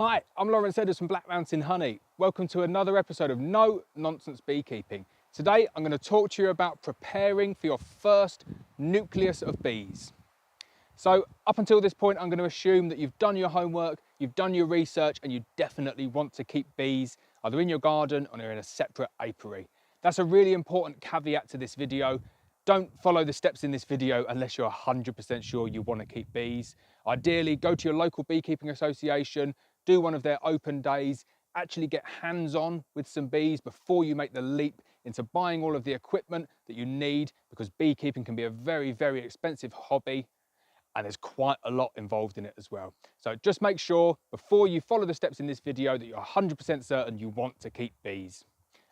Hi, I'm Lawrence Edwards from Black Mountain Honey. Welcome to another episode of No Nonsense Beekeeping. Today I'm going to talk to you about preparing for your first nucleus of bees. So up until this point I'm going to assume that you've done your homework, you've done your research and you definitely want to keep bees either in your garden or in a separate apiary. That's a really important caveat to this video. Don't follow the steps in this video unless you're 100% sure you want to keep bees. Ideally, go to your local beekeeping association, do one of their open days, actually get hands-on with some bees before you make the leap into buying all of the equipment that you need, because beekeeping can be a very, very expensive hobby and there's quite a lot involved in it as well. So just make sure before you follow the steps in this video that you're 100% certain you want to keep bees.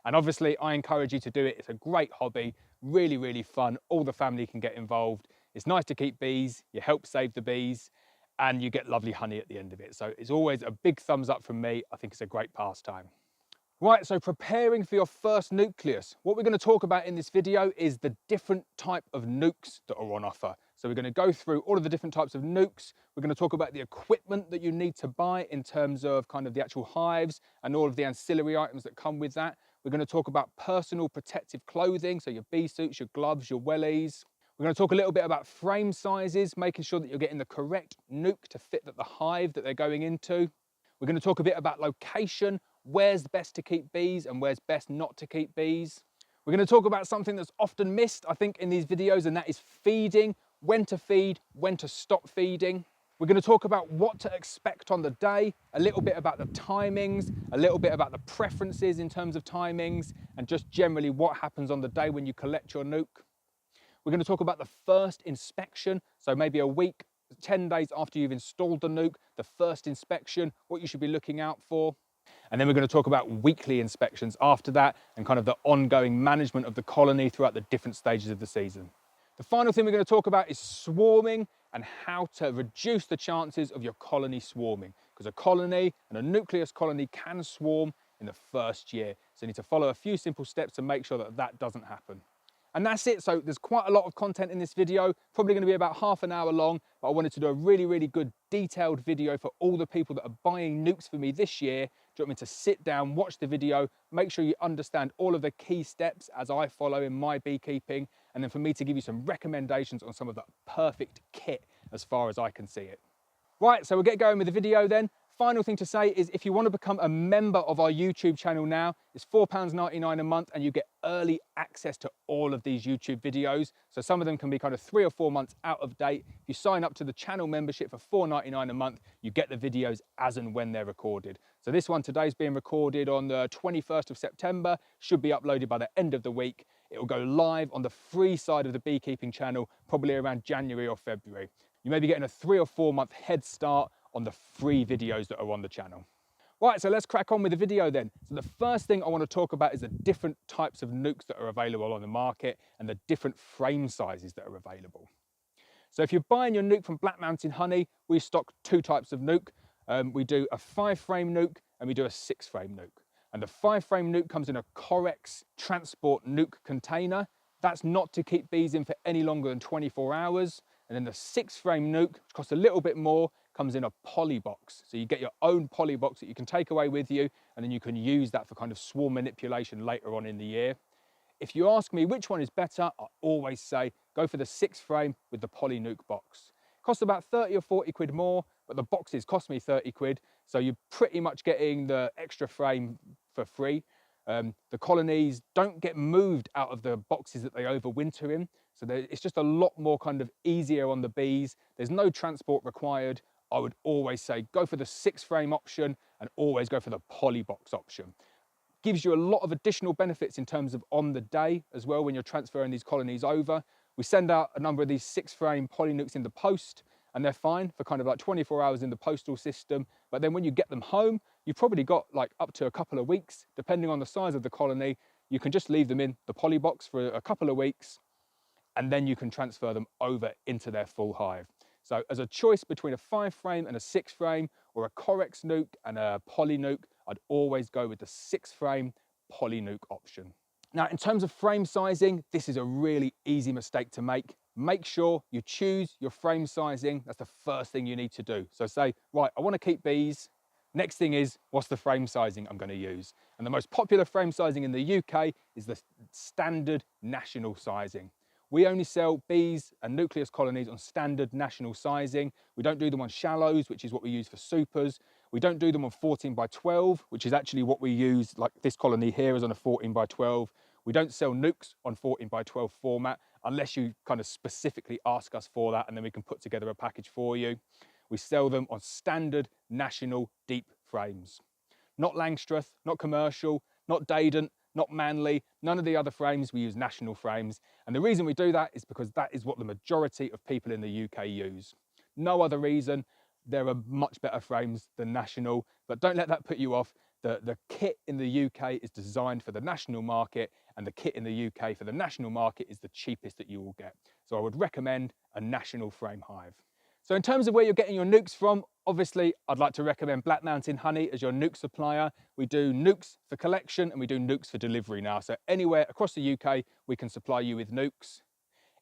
And obviously I encourage you to do it. It's a great hobby, really, really fun. All the family can get involved. It's nice to keep bees, you help save the bees, and you get lovely honey at the end of it. So it's always a big thumbs up from me. I think it's a great pastime. Right, so preparing for your first nucleus. What we're going to talk about in this video is the different type of nukes that are on offer. So we're going to go through all of the different types of nukes. We're going to talk about the equipment that you need to buy in terms of kind of the actual hives and all of the ancillary items that come with that. We're going to talk about personal protective clothing, so your bee suits, your gloves, your wellies. We're going to talk a little bit about frame sizes, making sure that you're getting the correct nuke to fit the hive that they're going into. We're going to talk a bit about location, where's best to keep bees and where's best not to keep bees. We're going to talk about something that's often missed, I think, in these videos, and that is feeding, when to feed, when to stop feeding. We're going to talk about what to expect on the day, a little bit about the timings, a little bit about the preferences in terms of timings, and just generally what happens on the day when you collect your nuke. We're going to talk about the first inspection, so maybe a week, 10 days after you've installed the nuke, the first inspection, what you should be looking out for. And then we're going to talk about weekly inspections after that and kind of the ongoing management of the colony throughout the different stages of the season. The final thing we're going to talk about is swarming and how to reduce the chances of your colony swarming, because a colony and a nucleus colony can swarm in the first year. So you need to follow a few simple steps to make sure that that doesn't happen. And that's it. So there's quite a lot of content in this video, probably going to be about half an hour long, but I wanted to do a really, really good detailed video for all the people that are buying nukes for me this year. Do you want me to sit down, watch the video, make sure you understand all of the key steps as I follow in my beekeeping, and then for me to give you some recommendations on some of the perfect kit as far as I can see it. Right, so we'll get going with the video then. Final thing to say is if you want to become a member of our YouTube channel now, it's £4.99 a month and you get early access to all of these YouTube videos. So some of them can be kind of 3 or 4 months out of date. If you sign up to the channel membership for £4.99 a month, you get the videos as and when they're recorded. So this one today is being recorded on the 21st of September, should be uploaded by the end of the week. It will go live on the free side of the beekeeping channel, probably around January or February. You may be getting a 3 or 4 month head start on the free videos that are on the channel. Right, so let's crack on with the video then. So the first thing I want to talk about is the different types of nukes that are available on the market and the different frame sizes that are available. So if you're buying your nuke from Black Mountain Honey, we stock 2 types of nuke. We do a 5-frame nuke and we do a 6-frame nuke. And the 5-frame nuke comes in a Corex transport nuke container. That's not to keep bees in for any longer than 24 hours. And then the 6-frame nuke, which costs a little bit more, comes in a poly box. So you get your own poly box that you can take away with you, and then you can use that for kind of swarm manipulation later on in the year. If you ask me which one is better, I always say go for the 6-frame with the poly nuke box. It costs about 30 or 40 quid more, but the boxes cost me 30 quid. So you're pretty much getting the extra frame for free. The colonies don't get moved out of the boxes that they overwinter in. So it's just a lot more kind of easier on the bees. There's no transport required. I would always say go for the 6-frame option and always go for the poly box option. Gives you a lot of additional benefits in terms of on the day as well when you're transferring these colonies over. We send out a number of these 6-frame poly nukes in the post and they're fine for kind of like 24 hours in the postal system. But then when you get them home, you've probably got like up to a couple of weeks, depending on the size of the colony. You can just leave them in the poly box for a couple of weeks and then you can transfer them over into their full hive. So as a choice between a 5-frame and a 6-frame, or a Corex nuke and a poly nuke, I'd always go with the 6-frame poly nuke option. Now, in terms of frame sizing, this is a really easy mistake to make. Make sure you choose your frame sizing. That's the first thing you need to do. So say, right, I want to keep bees. Next thing is, what's the frame sizing I'm going to use? And the most popular frame sizing in the UK is the standard national sizing. We only sell bees and nucleus colonies on standard national sizing. We don't do them on shallows, which is what we use for supers. We don't do them on 14 by 12, which is actually what we use, like this colony here is on a 14 by 12. We don't sell nukes on 14 by 12 format unless you kind of specifically ask us for that, and then we can put together a package for you. We sell them on standard national deep frames. Not Langstroth, not commercial, not Dadant, not Manly, none of the other frames. We use national frames. And the reason we do that is because that is what the majority of people in the UK use. No other reason. There are much better frames than national, but don't let that put you off. The kit in the UK is designed for the national market, and the kit in the UK for the national market is the cheapest that you will get. So I would recommend a national frame hive. So in terms of where you're getting your nukes from, obviously I'd like to recommend Black Mountain Honey as your nuke supplier. We do nukes for collection and we do nukes for delivery now. So anywhere across the UK, we can supply you with nukes.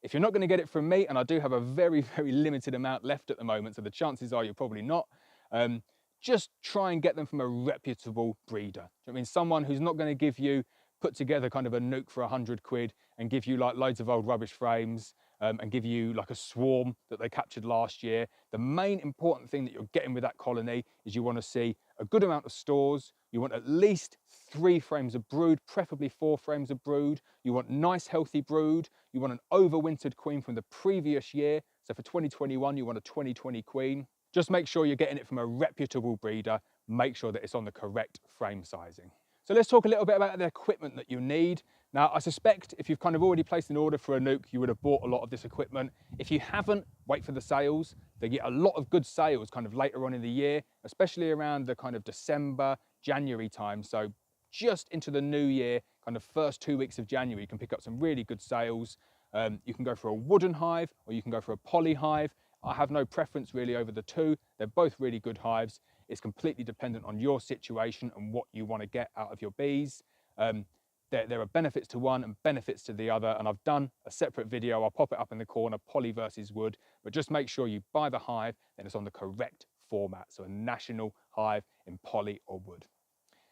If you're not going to get it from me, and I do have a very, very limited amount left at the moment, so the chances are you're probably not, just try and get them from a reputable breeder. I mean, someone who's not going to give you, put together kind of a nuke for 100 quid and give you like loads of old rubbish frames and give you like a swarm that they captured last year. The main important thing that you're getting with that colony is you want to see a good amount of stores. You want at least 3 frames of brood, preferably 4 frames of brood. You want nice healthy brood. You want an overwintered queen from the previous year. So for 2021, you want a 2020 queen. Just make sure you're getting it from a reputable breeder. Make sure that it's on the correct frame sizing. So let's talk a little bit about the equipment that you need. Now, I suspect if you've kind of already placed an order for a nuke, you would have bought a lot of this equipment. If you haven't, wait for the sales. They get a lot of good sales kind of later on in the year, especially around the kind of December, January time. So just into the new year, kind of first 2 weeks of January, you can pick up some really good sales. You can go for a wooden hive or you can go for a poly hive. I have no preference really over the two. They're both really good hives. It's completely dependent on your situation and what you want to get out of your bees. There are benefits to one and benefits to the other, and I've done a separate video. I'll pop it up in the corner, poly versus wood, but just make sure you buy the hive and it's on the correct format, so a national hive in poly or wood.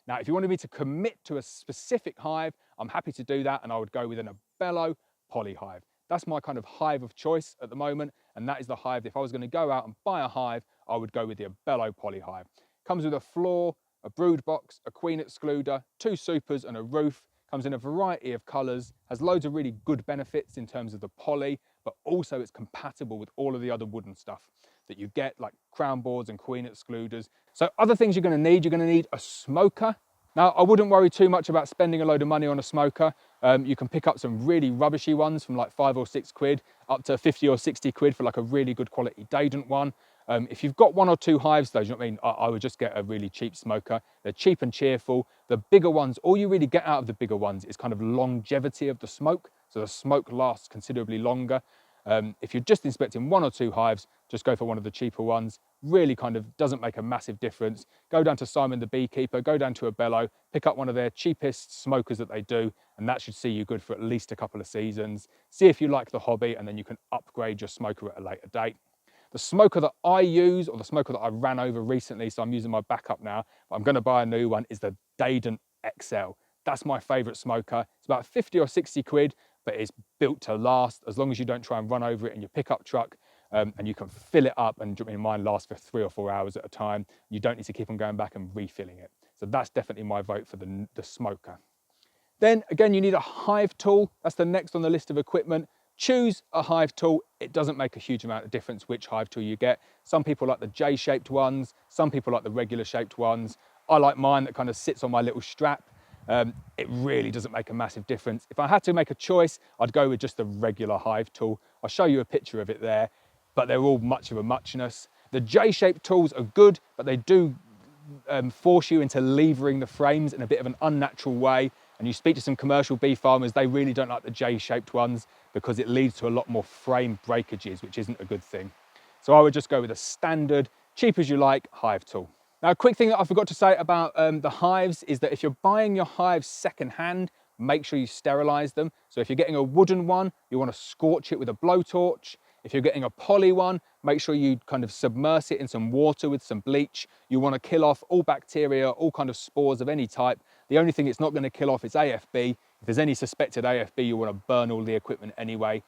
Now, if you wanted me to commit to a specific hive, I'm happy to do that, and I would go with an Abello poly hive. That's my kind of hive of choice at the moment, and that is the hive. If I was going to go out and buy a hive, I would go with the Abello poly hive. Comes with a floor, a brood box, a queen excluder, 2 supers and a roof. Comes in a variety of colours, has loads of really good benefits in terms of the poly, but also it's compatible with all of the other wooden stuff that you get, like crown boards and queen excluders. So other things you're going to need a smoker. Now, I wouldn't worry too much about spending a load of money on a smoker. You can pick up some really rubbishy ones from like 5 or 6 quid, up to 50 or 60 quid for like a really good quality Dadant one. If you've got 1 or 2 hives though, you know what I mean? I would just get a really cheap smoker. They're cheap and cheerful. The bigger ones, all you really get out of the bigger ones is kind of longevity of the smoke. So the smoke lasts considerably longer. If you're just inspecting 1 or 2 hives, just go for one of the cheaper ones. Really kind of doesn't make a massive difference. Go down to Simon the Beekeeper, go down to Abello, pick up one of their cheapest smokers that they do, and that should see you good for at least a couple of seasons. See if you like the hobby, and then you can upgrade your smoker at a later date. The smoker that I use, or the smoker that I ran over recently, so I'm using my backup now, but I'm going to buy a new one, is the Dadant XL. That's my favourite smoker. It's about 50 or 60 quid, but it's built to last as long as you don't try and run over it in your pickup truck, and you can fill it up, and mine lasts for 3 or 4 hours at a time. You don't need to keep on going back and refilling it. So that's definitely my vote for the smoker. Then again, you need a hive tool. That's the next on the list of equipment. Choose a hive tool. It doesn't make a huge amount of difference which hive tool you get. Some people like the J-shaped ones, some people like the regular shaped ones. I like mine that kind of sits on my little strap. It really doesn't make a massive difference. If I had to make a choice, I'd go with just the regular hive tool. I'll show you a picture of it there, but they're all much of a muchness. The J-shaped tools are good, but they do force you into levering the frames in a bit of an unnatural way. And you speak to some commercial bee farmers, they really don't like the J-shaped ones because it leads to a lot more frame breakages, which isn't a good thing. So I would just go with a standard, cheap as you like, hive tool. Now, a quick thing that I forgot to say about the hives is that if you're buying your hives second-hand, make sure you sterilize them. So if you're getting a wooden one, you want to scorch it with a blowtorch. If you're getting a poly one, make sure you kind of submerge it in some water with some bleach. You want to kill off all bacteria, all kind of spores of any type. The only thing it's not going to kill off is AFB. If there's any suspected AFB, you want to burn all the equipment anyway.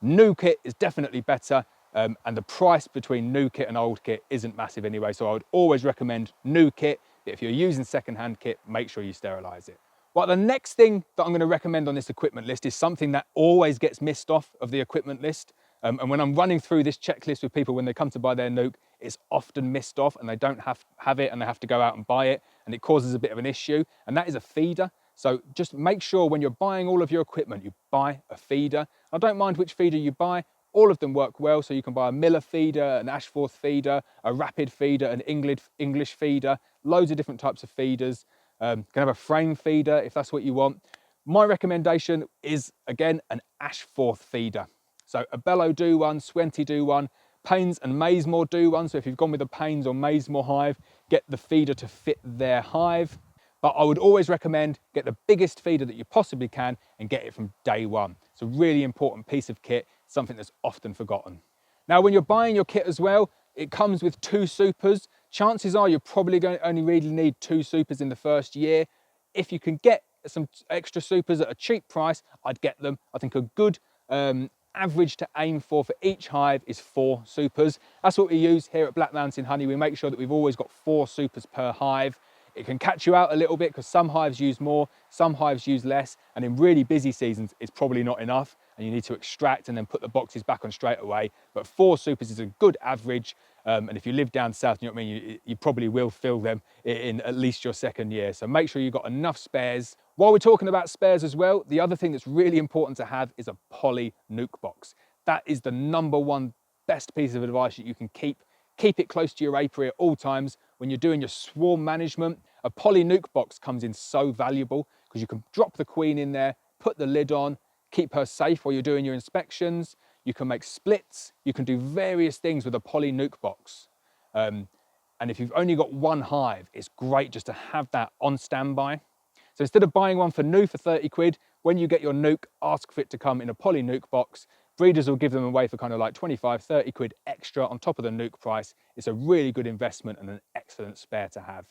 New kit is definitely better, and the price between new kit and old kit isn't massive anyway, so I would always recommend new kit. But if you're using second-hand kit, make sure you sterilise it. Well, the next thing that I'm going to recommend on this equipment list is something that always gets missed off of the equipment list. And when I'm running through this checklist with people when they come to buy their nuke, it's often missed off and they don't have it and they have to go out and buy it, and it causes a bit of an issue, and that is a feeder. So just make sure when you're buying all of your equipment, you buy a feeder. I don't mind which feeder you buy. All of them work well, so you can buy a Miller feeder, an Ashforth feeder, a Rapid feeder, an English feeder, loads of different types of feeders. You can have a frame feeder if that's what you want. My recommendation is, again, an Ashforth feeder. So a Bellow do one, Swente do one, Paynes and Maysmore do one. So if you've gone with a Paynes or Maysmore hive, get the feeder to fit their hive. But I would always recommend get the biggest feeder that you possibly can and get it from day one. It's a really important piece of kit, something that's often forgotten. Now, when you're buying your kit as well, it comes with 2 supers. Chances are you're probably going to only really need 2 supers in the first year. If you can get some extra supers at a cheap price, I'd get them. I think a good average to aim for each hive is 4 supers. That's what we use here at Black Mountain Honey. We make sure that we've always got 4 supers per hive. It can catch you out a little bit because some hives use more, some hives use less, and in really busy seasons, it's probably not enough, and you need to extract and then put the boxes back on straight away. But 4 supers is a good average, and if you live down south, you know what I mean, you probably will fill them in at least your second year. So make sure you've got enough spares. While we're talking about spares as well, the other thing that's really important to have is a poly nuke box. That is the #1 best piece of advice that you can keep. Keep it close to your apiary at all times. When you're doing your swarm management, a poly nuke box comes in so valuable because you can drop the queen in there, put the lid on, keep her safe while you're doing your inspections. You can make splits. You can do various things with a poly nuke box. And if you've only got 1 hive, it's great just to have that on standby. So instead of buying one for new for 30 quid, when you get your nuke, ask for it to come in a poly nuke box. Breeders will give them away for kind of like 25, 30 quid extra on top of the nuke price. It's a really good investment and an excellent spare to have.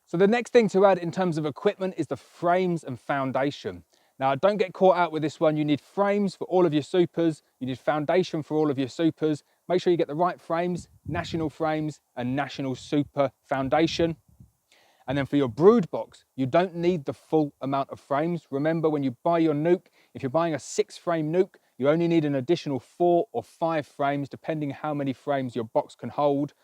So the next thing to add in terms of equipment is the frames and foundation. Now, don't get caught out with this one. You need frames for all of your supers. You need foundation for all of your supers. Make sure you get the right frames, national frames and national super foundation. And then for your brood box, you don't need the full amount of frames. Remember, when you buy your nuke, if you're buying a 6-frame nuke, you only need an additional 4 or 5 frames, depending how many frames your box can hold.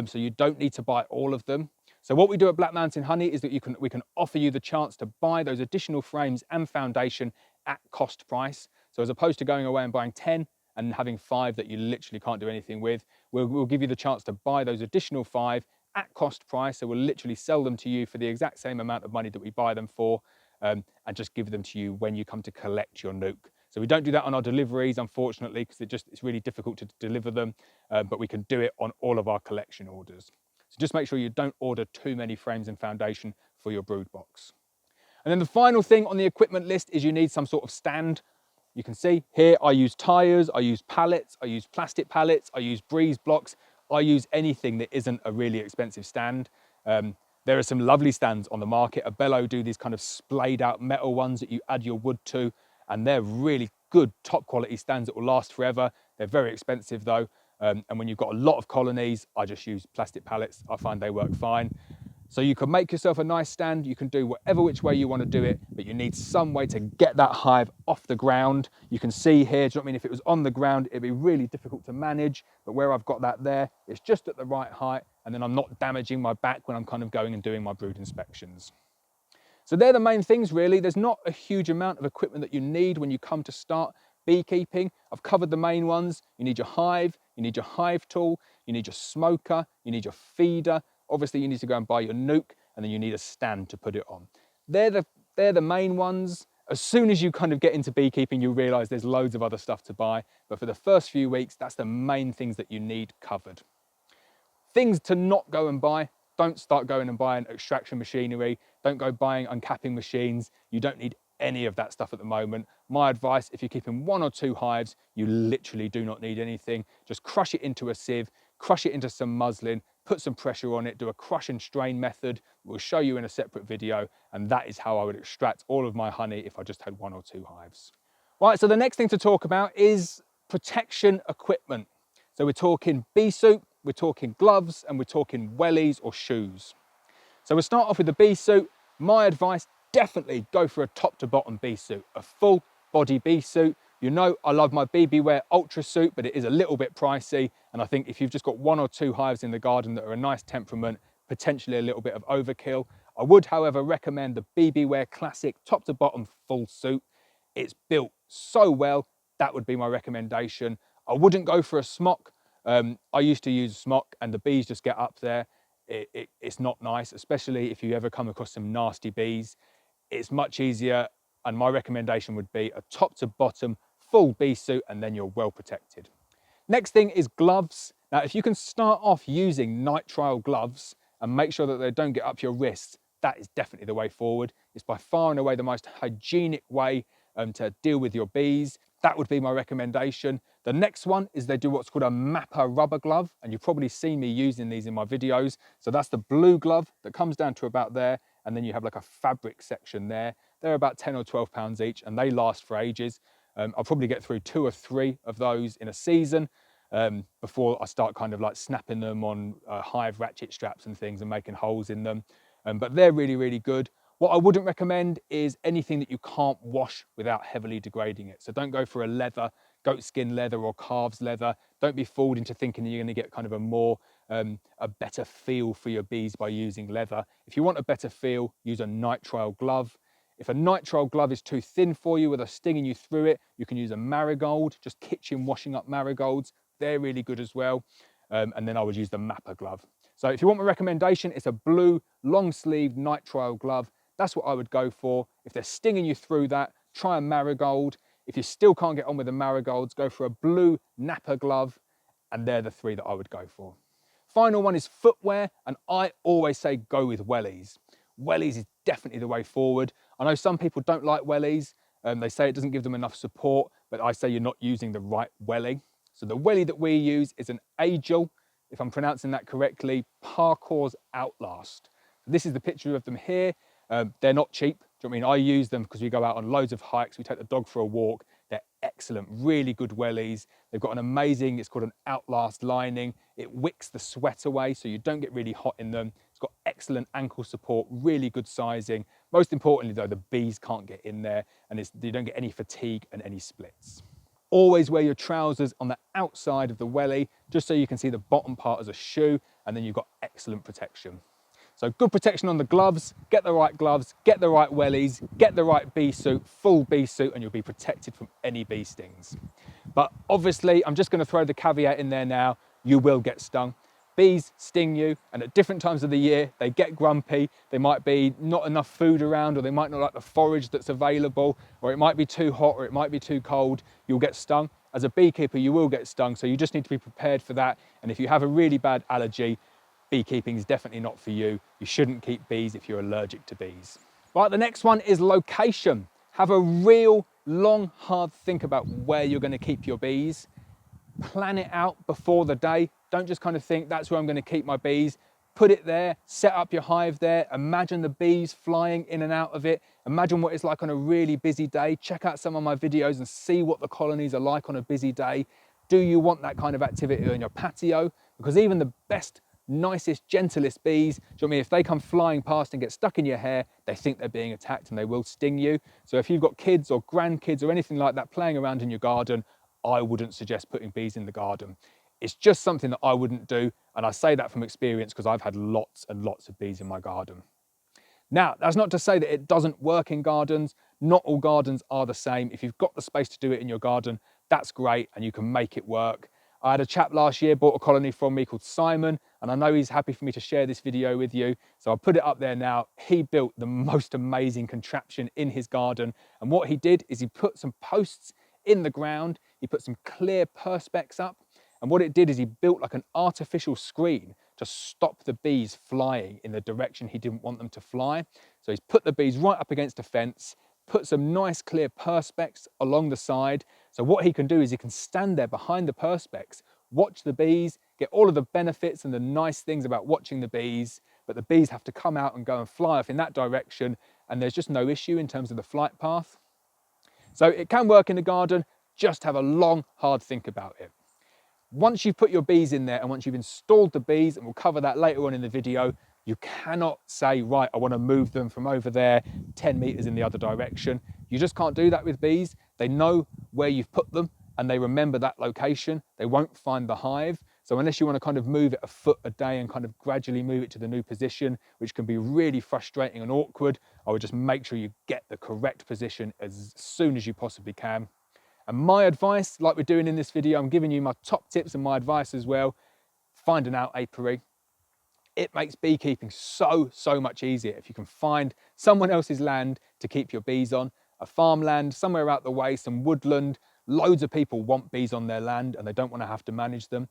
So you don't need to buy all of them. So what we do at Black Mountain Honey is that we can offer you the chance to buy those additional frames and foundation at cost price. So as opposed to going away and buying 10 and having 5 that you literally can't do anything with, we'll give you the chance to buy those additional 5 at cost price. So we'll literally sell them to you for the exact same amount of money that we buy them for, and just give them to you when you come to collect your nuke. So we don't do that on our deliveries, unfortunately, because it's really difficult to deliver them, but we can do it on all of our collection orders. So just make sure you don't order too many frames and foundation for your brood box. And then the final thing on the equipment list is you need some sort of stand. You can see here I use tyres, I use pallets, I use plastic pallets, I use breeze blocks, I use anything that isn't a really expensive stand. There are some lovely stands on the market. A Bellow do these kind of splayed out metal ones that you add your wood to, and they're really good, top quality stands that will last forever. They're very expensive though. And when you've got a lot of colonies, I just use plastic pallets. I find they work fine. So you can make yourself a nice stand. You can do whatever which way you want to do it, but you need some way to get that hive off the ground. You can see here, do you know what I mean? If it was on the ground, it'd be really difficult to manage, but where I've got that there, it's just at the right height, and then I'm not damaging my back when I'm kind of going and doing my brood inspections. So they're the main things really. There's not a huge amount of equipment that you need when you come to start beekeeping. I've covered the main ones. You need your hive, you need your hive tool, you need your smoker, you need your feeder. Obviously you need to go and buy your nuke, and then you need a stand to put it on. They're the main ones. As soon as you kind of get into beekeeping, you realise there's loads of other stuff to buy. But for the first few weeks, that's the main things that you need covered. Things to not go and buy. Don't start going and buying extraction machinery. Don't go buying uncapping machines. You don't need any of that stuff at the moment. my advice, if you're keeping 1 or 2 hives, you literally do not need anything. Just crush it into a sieve, crush it into some muslin, put some pressure on it, do a crush and strain method. We'll show you in a separate video, and that is how I would extract all of my honey if I just had 1 or 2 hives. Right, so the next thing to talk about is protection equipment. So we're talking bee suit, we're talking gloves, and we're talking wellies or shoes. So we'll start off with the bee suit. My advice, definitely go for a top to bottom bee suit, a full body bee suit. You know, I love my BBwear Ultra suit, but it is a little bit pricey. And I think if you've just got 1 or 2 hives in the garden that are a nice temperament, potentially a little bit of overkill. I would, however, recommend the BBwear Classic top to bottom full suit. It's built so well, that would be my recommendation. I wouldn't go for a smock. I used to use a smock and the bees just get up there. It's not nice, especially if you ever come across some nasty bees. It's much easier, and my recommendation would be a top to bottom full bee suit, and then you're well protected. Next thing is gloves. Now, if you can start off using nitrile gloves and make sure that they don't get up your wrists, that is definitely the way forward. It's by far and away the most hygienic way to deal with your bees. That would be my recommendation. The next one is they do what's called a mapper rubber glove, and you've probably seen me using these in my videos. So that's the blue glove that comes down to about there, and then you have like a fabric section there. They're about 10 or 12 pounds each, and they last for ages. I'll probably get through 2 or 3 of those in a season before I start kind of like snapping them on hive ratchet straps and things and making holes in them. But they're really, really good. What I wouldn't recommend is anything that you can't wash without heavily degrading it. So don't go for a leather, goatskin leather or calves leather. Don't be fooled into thinking you're going to get kind of a better feel for your bees by using leather. If you want a better feel, use a nitrile glove. If a nitrile glove is too thin for you, with a stinging you through it, you can use a marigold, just kitchen washing up marigolds. They're really good as well. And then I would use the mapper glove. So if you want my recommendation, it's a blue long sleeve nitrile glove. That's what I would go for. If they're stinging you through that, try a marigold. If you still can't get on with the marigolds, go for a blue napper glove, and they're the 3 that I would go for. Final one is footwear, and I always say go with wellies. Wellies is definitely the way forward. I know some people don't like wellies. They say it doesn't give them enough support, but I say you're not using the right wellie. So the wellie that we use is an Agile, if I'm pronouncing that correctly, Parkour's Outlast. This is the picture of them here. They're not cheap. Do you know what I mean? I use them because we go out on loads of hikes. We take the dog for a walk. They're excellent, really good wellies. They've got an amazing, it's called an Outlast lining. It wicks the sweat away so you don't get really hot in them. It's got excellent ankle support, really good sizing. Most importantly though, the bees can't get in there, and you don't get any fatigue and any splits. Always wear your trousers on the outside of the wellie, just so you can see the bottom part as a shoe, and then you've got excellent protection. So good protection on the gloves, get the right wellies, get the right bee suit, full bee suit, and you'll be protected from any bee stings. But obviously, I'm just going to throw the caveat in there now, you will get stung. Bees sting you, and at different times of the year, they get grumpy. There might be not enough food around, or they might not like the forage that's available, or it might be too hot, or it might be too cold. You'll get stung. As a beekeeper, you will get stung, so you just need to be prepared for that. And if you have a really bad allergy, beekeeping is definitely not for you. You shouldn't keep bees if you're allergic to bees. Right, the next one is location. Have a real long, hard think about where you're going to keep your bees. Plan it out before the day. Don't just kind of think that's where I'm going to keep my bees. Put it there, set up your hive there. Imagine the bees flying in and out of it. Imagine what it's like on a really busy day. Check out some of my videos and see what the colonies are like on a busy day. Do you want that kind of activity on your patio? Because even the best, nicest, gentlest bees, do you know what I mean? If they come flying past and get stuck in your hair, they think they're being attacked and they will sting you. So if you've got kids or grandkids or anything like that playing around in your garden, I wouldn't suggest putting bees in the garden. It's just something that I wouldn't do. And I say that from experience because I've had lots and lots of bees in my garden. Now, that's not to say that it doesn't work in gardens. Not all gardens are the same. If you've got the space to do it in your garden, that's great and you can make it work. I had a chap last year, bought a colony from me called Simon, and I know he's happy for me to share this video with you. So I'll put it up there now. He built the most amazing contraption in his garden. And what he did is he put some posts in the ground. He put some clear perspex up. And what it did is he built like an artificial screen to stop the bees flying in the direction he didn't want them to fly. So he's put the bees right up against a fence. put some nice clear perspex along the side. So what he can do is he can stand there behind the perspex, watch the bees, get all of the benefits and the nice things about watching the bees, but the bees have to come out and go and fly off in that direction, and there's just no issue in terms of the flight path. So it can work in the garden, just have a long, hard think about it. Once you've put your bees in there and once you've installed the bees, and we'll cover that later on in the video, you cannot say, right, I want to move them from over there 10 meters in the other direction. You just can't do that with bees. They know where you've put them and they remember that location. They won't find the hive. So unless you want to kind of move it a foot a day and kind of gradually move it to the new position, which can be really frustrating and awkward, I would just make sure you get the correct position as soon as you possibly can. And my advice, like we're doing in this video, I'm giving you my top tips and my advice as well. Find an out apiary. It makes beekeeping so much easier if you can find someone else's land to keep your bees on, a farmland, somewhere out the way, some woodland. Loads of people want bees on their land and they don't want to have to manage them.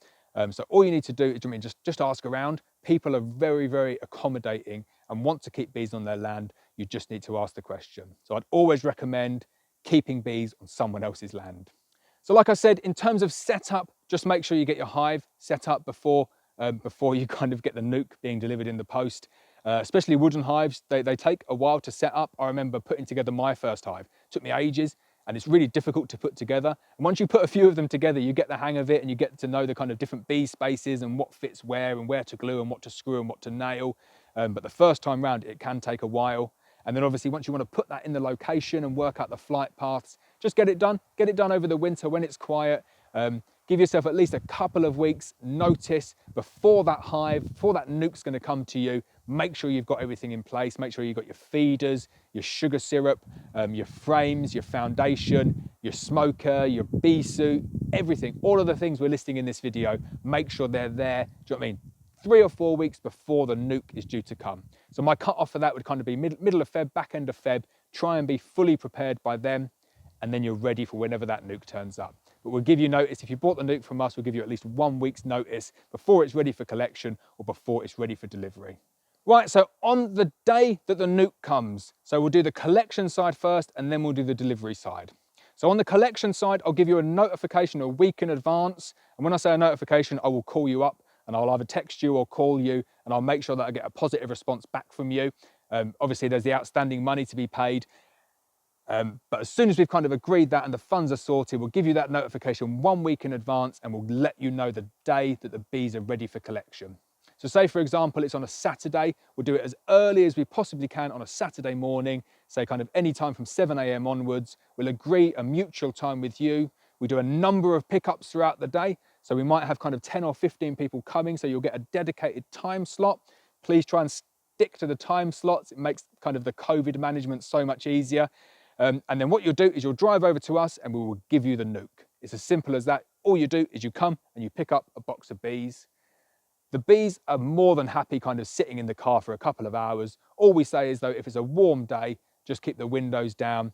So all you need to do is just ask around. People are very accommodating and want to keep bees on their land. You just need to ask the question. So I'd always recommend keeping bees on someone else's land. So like I said, in terms of setup, just make sure you get your hive set up before you kind of get the nuke being delivered in the post. Especially wooden hives, they take a while to set up. I remember putting together my first hive. It took me ages and it's really difficult to put together. And once you put a few of them together, you get the hang of it and you get to know the kind of different bee spaces and what fits where and where to glue and what to screw and what to nail. But the first time round, it can take a while. And then obviously once you want to put that in the location and work out the flight paths, just get it done over the winter when it's quiet. Give yourself at least a couple of weeks notice before that nuke's going to come to you. Make sure you've got everything in place. Make sure you've got your feeders, your sugar syrup, your frames, your foundation, your smoker, your bee suit, everything. All of the things we're listing in this video, make sure they're there. Do you know what I mean? 3 or 4 weeks before the nuke is due to come. So my cut off for that would kind of be middle of Feb, back end of Feb. Try and be fully prepared by then, and then you're ready for whenever that nuke turns up. But we'll give you notice. If you bought the nuke from us, we'll give you at least 1 week's notice before it's ready for collection or before it's ready for delivery. Right, so on the day that the nuke comes, so we'll do the collection side first and then we'll do the delivery side. So on the collection side, I'll give you a notification a week in advance. And when I say a notification, I will call you up and I'll either text you or call you, and I'll make sure that I get a positive response back from you. Obviously, there's the outstanding money to be paid. But as soon as we've kind of agreed that and the funds are sorted, we'll give you that notification 1 week in advance and we'll let you know the day that the bees are ready for collection. So say, for example, it's on a Saturday, we'll do it as early as we possibly can on a Saturday morning, say kind of any time from 7 AM onwards. We'll agree a mutual time with you. We do a number of pickups throughout the day. So we might have kind of 10 or 15 people coming, so you'll get a dedicated time slot. Please try and stick to the time slots. It makes kind of the COVID management so much easier. And then what you'll do is you'll drive over to us and we will give you the nuke. It's as simple as that. All you do is you come and you pick up a box of bees. The bees are more than happy kind of sitting in the car for a couple of hours. All we say is though, if it's a warm day, just keep the windows down.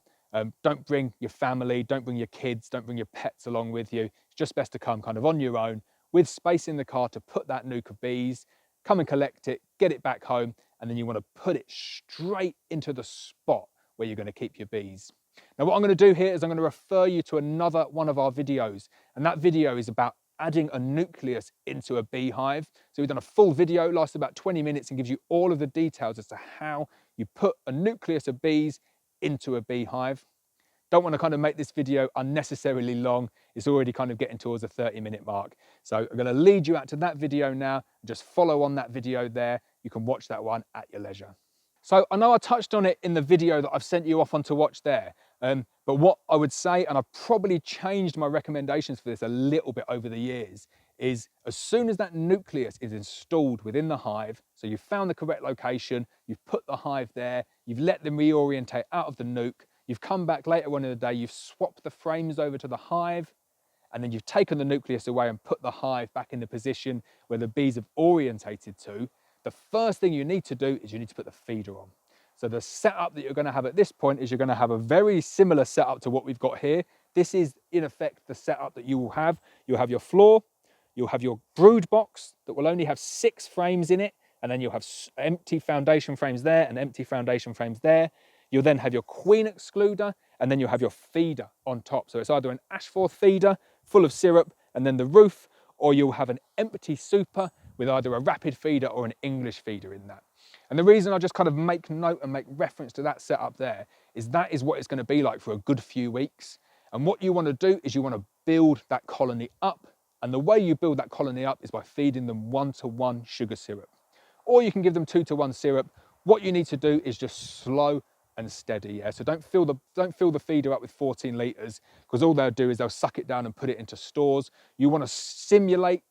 Don't bring your family, don't bring your kids, don't bring your pets along with you. It's just best to come kind of on your own with space in the car to put that nuke of bees, come and collect it, get it back home, and then you want to put it straight into the spot where you're going to keep your bees. Now what I'm going to do here is I'm going to refer you to another one of our videos, and that video is about adding a nucleus into a beehive. So we've done a full video, lasts about 20 minutes and gives you all of the details as to how you put a nucleus of bees into a beehive. Don't want to kind of make this video unnecessarily long. It's already kind of getting towards the 30-minute mark. So I'm going to lead you out to that video now. Just follow on that video there. You can watch that one at your leisure. So I know I touched on it in the video that I've sent you off on to watch there, but what I would say, and I've probably changed my recommendations for this a little bit over the years, is as soon as that nucleus is installed within the hive, so you've found the correct location, you've put the hive there, you've let them reorientate out of the nuke, you've come back later on in the day, you've swapped the frames over to the hive, and then you've taken the nucleus away and put the hive back in the position where the bees have orientated to, the first thing you need to do is you need to put the feeder on. So the setup that you're going to have at this point is you're going to have a very similar setup to what we've got here. This is in effect the setup that you will have. You'll have your floor, you'll have your brood box that will only have 6 frames in it, and then you'll have empty foundation frames there and empty foundation frames there. You'll then have your queen excluder, and then you'll have your feeder on top. So it's either an ashforth feeder full of syrup and then the roof, or you'll have an empty super with either a rapid feeder or an English feeder in that. And the reason I just kind of make note and make reference to that setup there is that is what it's going to be like for a good few weeks. And what you want to do is you want to build that colony up. And the way you build that colony up is by feeding them 1-to-1 sugar syrup. Or you can give them 2-to-1 syrup. What you need to do is just slow and steady. Yeah? So don't fill the feeder up with 14 litres, because all they'll do is they'll suck it down and put it into stores. You want to simulate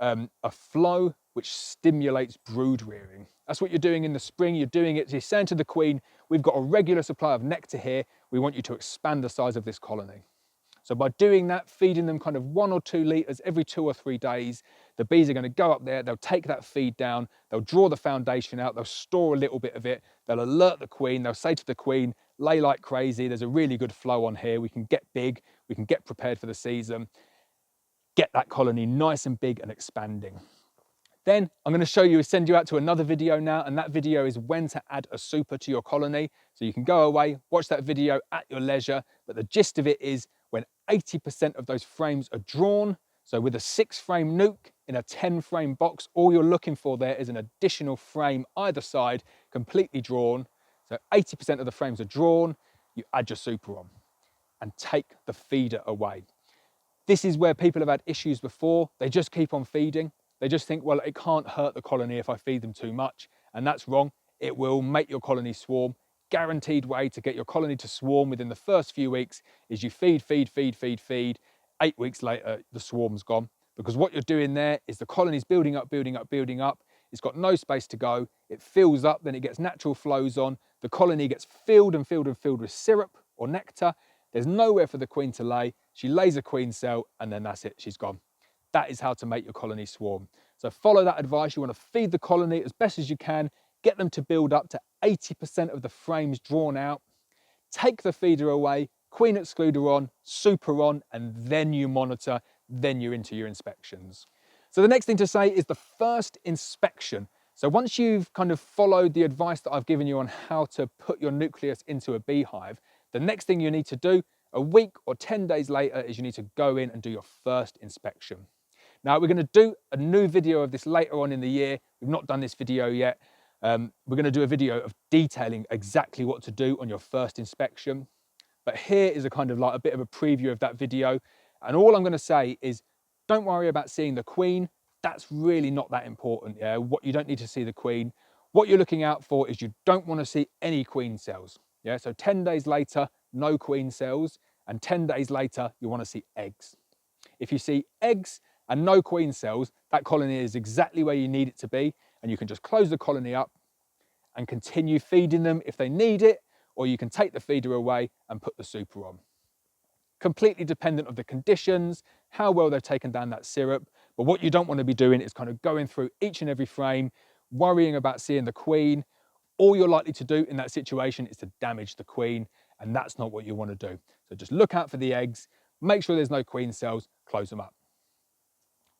a flow which stimulates brood rearing. That's what you're doing in the spring. You're doing it, you're saying to the queen, we've got a regular supply of nectar here. We want you to expand the size of this colony. So by doing that, feeding them kind of 1 or 2 litres every 2 or 3 days, the bees are going to go up there, they'll take that feed down, they'll draw the foundation out, they'll store a little bit of it, they'll alert the queen, they'll say to the queen, lay like crazy, there's a really good flow on here, we can get big, we can get prepared for the season, get that colony nice and big and expanding. Then I'm going to send you out to another video now, and that video is when to add a super to your colony. So you can go away, watch that video at your leisure, but the gist of it is when 80% of those frames are drawn, so with a 6-frame nuke in a 10-frame box, all you're looking for there is an additional frame either side, completely drawn. So 80% of the frames are drawn, you add your super on and take the feeder away. This is where people have had issues before. They just keep on feeding. They just think, well, it can't hurt the colony if I feed them too much. And that's wrong. It will make your colony swarm. Guaranteed way to get your colony to swarm within the first few weeks is you feed. 8 weeks later, the swarm's gone. Because what you're doing there is the colony's building up. It's got no space to go. It fills up, then it gets natural flows on. The colony gets filled with syrup or nectar. There's nowhere for the queen to lay. She lays a queen cell and then that's it, she's gone. That is how to make your colony swarm. So follow that advice. You want to feed the colony as best as you can, get them to build up to 80% of the frames drawn out, take the feeder away, queen excluder on, super on, and then you monitor, then you're into your inspections. So the next thing to say is the first inspection. So once you've kind of followed the advice that I've given you on how to put your nucleus into a beehive, the next thing you need to do a week or 10 days later is you need to go in and do your first inspection. Now we're going to do a new video of this later on in the year. We've not done this video yet. We're going to do a video of detailing exactly what to do on your first inspection. But here is a kind of like a bit of a preview of that video. And all I'm going to say is don't worry about seeing the queen. That's really not that important. Yeah, you don't need to see the queen. What you're looking out for is you don't want to see any queen cells. Yeah, so 10 days later, no queen cells. And 10 days later, you want to see eggs. If you see eggs and no queen cells, that colony is exactly where you need it to be. And you can just close the colony up and continue feeding them if they need it, or you can take the feeder away and put the super on. Completely dependent of the conditions, how well they've taken down that syrup. But what you don't want to be doing is kind of going through each and every frame, worrying about seeing the queen. All you're likely to do in that situation is to damage the queen, and that's not what you want to do. So just look out for the eggs, make sure there's no queen cells, close them up.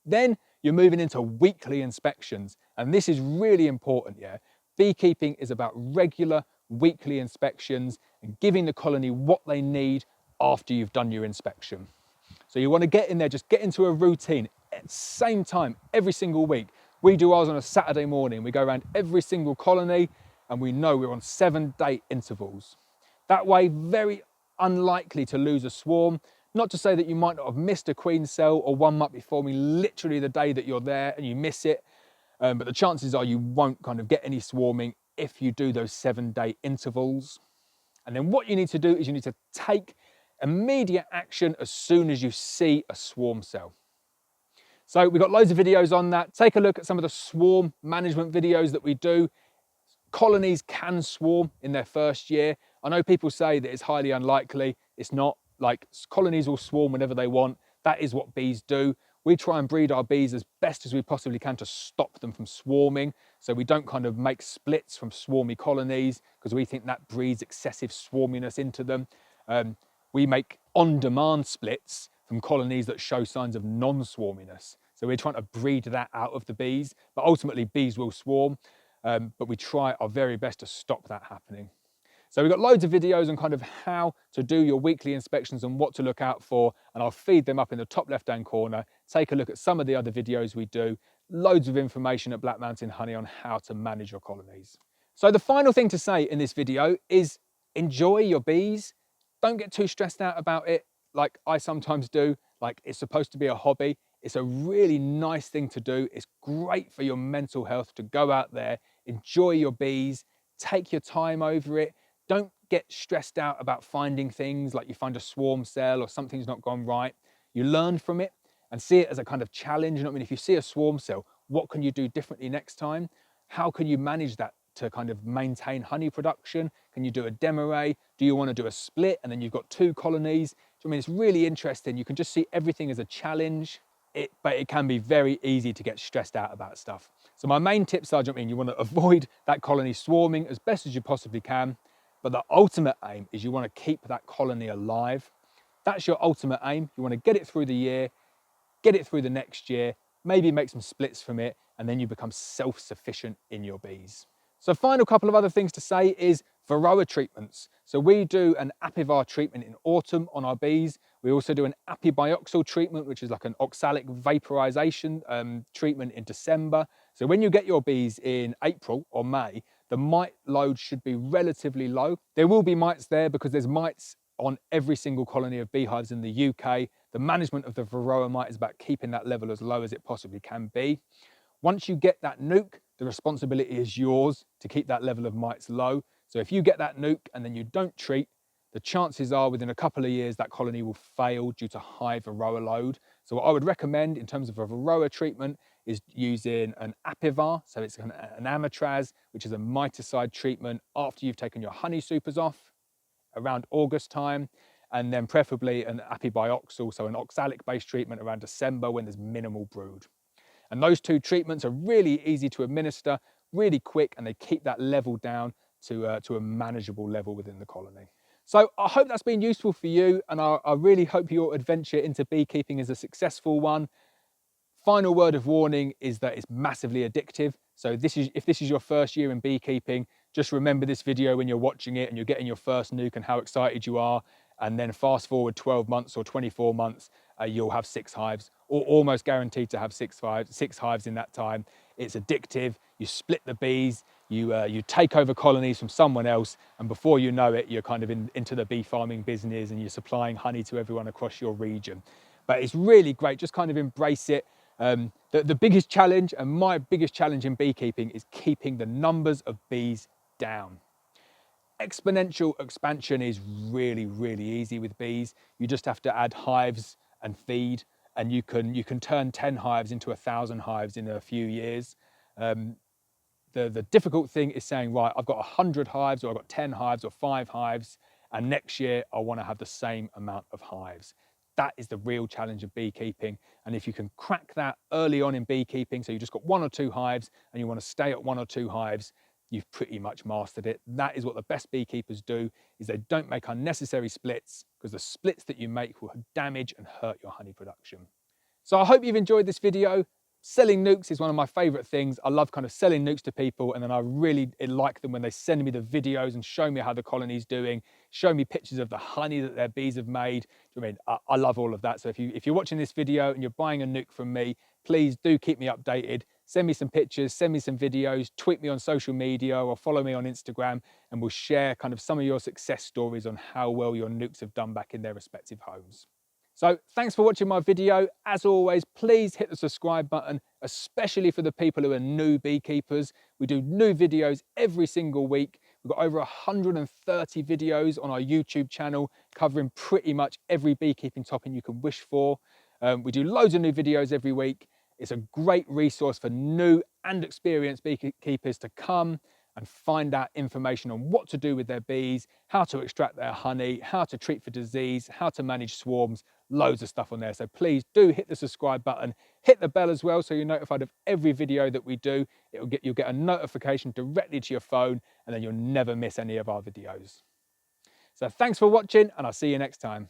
Then you're moving into weekly inspections, and this is really important, yeah? Beekeeping is about regular weekly inspections and giving the colony what they need after you've done your inspection. So you want to get in there, just get into a routine at the same time every single week. We do ours on a Saturday morning. We go around every single colony and we know we're on 7-day intervals. That way, very unlikely to lose a swarm. Not to say that you might not have missed a queen cell or one might be forming literally the day that you're there and you miss it. But the chances are you won't kind of get any swarming if you do those 7-day intervals. And then what you need to do is you need to take immediate action as soon as you see a swarm cell. So we've got loads of videos on that. Take a look at some of the swarm management videos that we do. Colonies can swarm in their first year. I know people say that it's highly unlikely. It's not. Like, colonies will swarm whenever they want. That is what bees do. We try and breed our bees as best as we possibly can to stop them from swarming. So we don't kind of make splits from swarmy colonies because we think that breeds excessive swarminess into them. We make on-demand splits from colonies that show signs of non-swarminess. So we're trying to breed that out of the bees, but ultimately bees will swarm. But we try our very best to stop that happening. So we've got loads of videos on kind of how to do your weekly inspections and what to look out for, and I'll feed them up in the top left-hand corner. Take a look at some of the other videos we do. Loads of information at Black Mountain Honey on how to manage your colonies. So the final thing to say in this video is enjoy your bees. Don't get too stressed out about it like I sometimes do. Like, it's supposed to be a hobby. It's a really nice thing to do. It's great for your mental health to go out there, enjoy your bees, take your time over it. Don't get stressed out about finding things like you find a swarm cell or something's not gone right. You learn from it and see it as a kind of challenge. You know what I mean? If you see a swarm cell, what can you do differently next time? How can you manage that to kind of maintain honey production? Can you do a demarray? Do you want to do a split and then you've got 2 colonies? I mean, it's really interesting. You can just see everything as a challenge, but it can be very easy to get stressed out about stuff. So my main tips are, you want to avoid that colony swarming as best as you possibly can. But the ultimate aim is you want to keep that colony alive. That's your ultimate aim. You want to get it through the year, get it through the next year, maybe make some splits from it, and then you become self-sufficient in your bees. So final couple of other things to say is varroa treatments. So we do an apivar treatment in autumn on our bees. We also do an apibioxal treatment, which is like an oxalic vaporization treatment in December. So when you get your bees in April or May, the mite load should be relatively low. There will be mites there because there's mites on every single colony of beehives in the UK. The management of the varroa mite is about keeping that level as low as it possibly can be. Once you get that nuke, the responsibility is yours to keep that level of mites low. So if you get that nuke and then you don't treat, the chances are within a couple of years that colony will fail due to high varroa load. So what I would recommend in terms of a varroa treatment is using an apivar, so it's an amatraz, which is a miticide treatment after you've taken your honey supers off around August time, and then preferably an apibioxal, so an oxalic-based treatment around December when there's minimal brood. And those 2 treatments are really easy to administer, really quick, and they keep that level down to a manageable level within the colony. So I hope that's been useful for you, and I really hope your adventure into beekeeping is a successful one. Final word of warning is that it's massively addictive. So if this is your first year in beekeeping, just remember this video when you're watching it and you're getting your first nuke and how excited you are. And then fast forward 12 months or 24 months, you'll have 6 hives, or almost guaranteed to have 6 hives in that time. It's addictive. You split the bees, you take over colonies from someone else, and before you know it, you're kind of into the bee farming business and you're supplying honey to everyone across your region. But it's really great. Just kind of embrace it. The biggest challenge, and my biggest challenge in beekeeping, is keeping the numbers of bees down. Exponential expansion is really, really easy with bees. You just have to add hives and feed, and you can turn 10 hives into 1,000 hives in a few years. The difficult thing is saying, right, I've got 100 hives, or I've got 10 hives or 5 hives, and next year I want to have the same amount of hives. That is the real challenge of beekeeping. And if you can crack that early on in beekeeping, so you just got 1 or 2 hives and you want to stay at 1 or 2 hives, you've pretty much mastered it. That is what the best beekeepers do, is they don't make unnecessary splits, because the splits that you make will damage and hurt your honey production. So I hope you've enjoyed this video. Selling nukes is one of my favorite things. I love kind of selling nukes to people, and then I really like them when they send me the videos and show me how the colony's doing, show me pictures of the honey that their bees have made. Do you know what I mean? I love all of that. So if you're watching this video and you're buying a nuke from me, please do keep me updated. Send me some pictures, send me some videos, tweet me on social media or follow me on Instagram, and we'll share kind of some of your success stories on how well your nukes have done back in their respective homes. So thanks for watching my video. As always, please hit the subscribe button, especially for the people who are new beekeepers. We do new videos every single week. We've got over 130 videos on our YouTube channel covering pretty much every beekeeping topic you can wish for. We do loads of new videos every week. It's a great resource for new and experienced beekeepers to come and find out information on what to do with their bees, how to extract their honey, how to treat for disease, how to manage swarms, loads of stuff on there. So please do hit the subscribe button, hit the bell as well so you're notified of every video that we do. You'll get a notification directly to your phone, and then you'll never miss any of our videos. So thanks for watching, and I'll see you next time.